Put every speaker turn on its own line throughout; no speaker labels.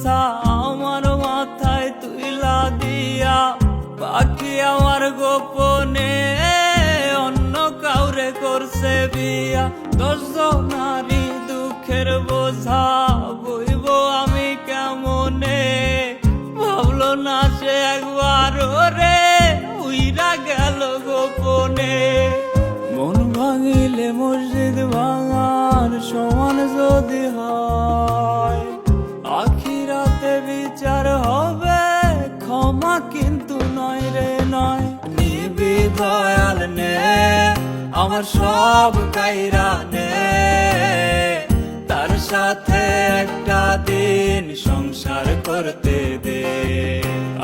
বোঝা আমার মাথায় তুইলা দিয়া, বাকি আমার গোপনে অন্য কাউরে করছে বিয়া। 10 জনারই দুঃখের বোঝা বইব আমি কেমনে, ভাবলো না সে একবার রে উইরা গেল গোপনে। মন ভাঙিলে মসজিদ ভাঙার সমান যদি হয়, আখিরাতে বিচার হবে ক্ষমা কিন্তু নয় রে নয়। নিবি দয়াল নে আমার সব কাইরা নে, তার সাথে একটা দিন সংসার করতে দে।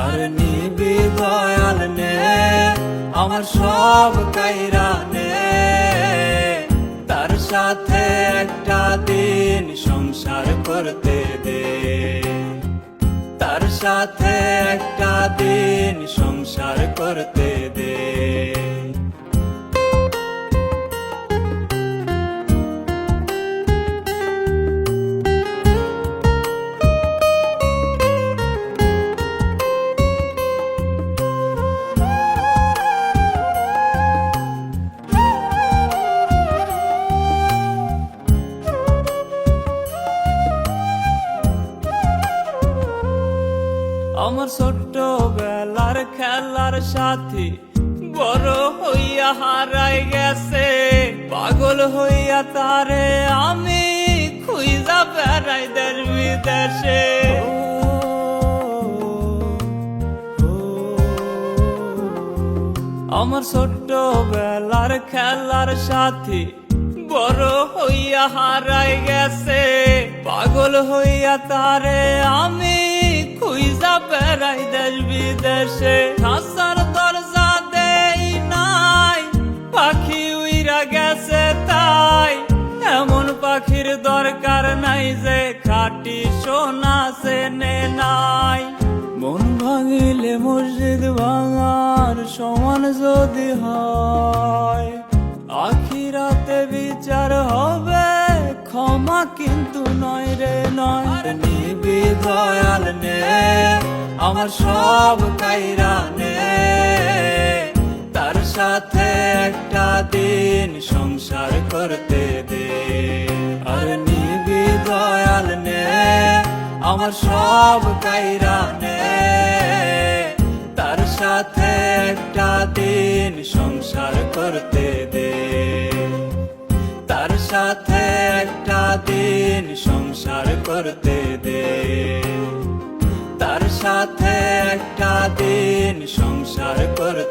আর নিবি দয়াল নে আমার সব কাইরা নে, তার সাথে একটা দিন সংসার করতে দে। তার সাথে একটা দিন সংসার করতে দে। আমার ছোট্ট বেলার খেলার সাথী বড় হইয়া হারাই গেছে, পাগল হইয়া তারে আমি খুঁজা বেড়াই দেশ বিদেশে। আমার ছোট্ট বেলার খেলার সাথী বড় হইয়া হারাই গেছে, পাগল হইয়া তারে আমি খুঁজা বেড়াই দেশ বিদেশে। হাসার দরজা দেই নাই, পাখি উইরা গেছে তাই। এমন পাখির দরকার নাই যে খাঁটি সোনা চেনে নাই। মন ভাঙিলে মসজিদ ভাঙার সমান যদি হয়, আখিরাতে বিচার হবে ক্ষমা কিন্তু নয় রে নয়। নিবি দয়াল নে আমার সব কাইরা নে, তার সাথে একটা দিন সংসার করতে দে। আর নিবি দয়াল নে আমার সব কাইরা নে, তার সাথে একটা দিন সংসার করতে দে। তার সাথে একটা দিন সংসার করতে দে। তার সাথে একটা দিন সংসার করতে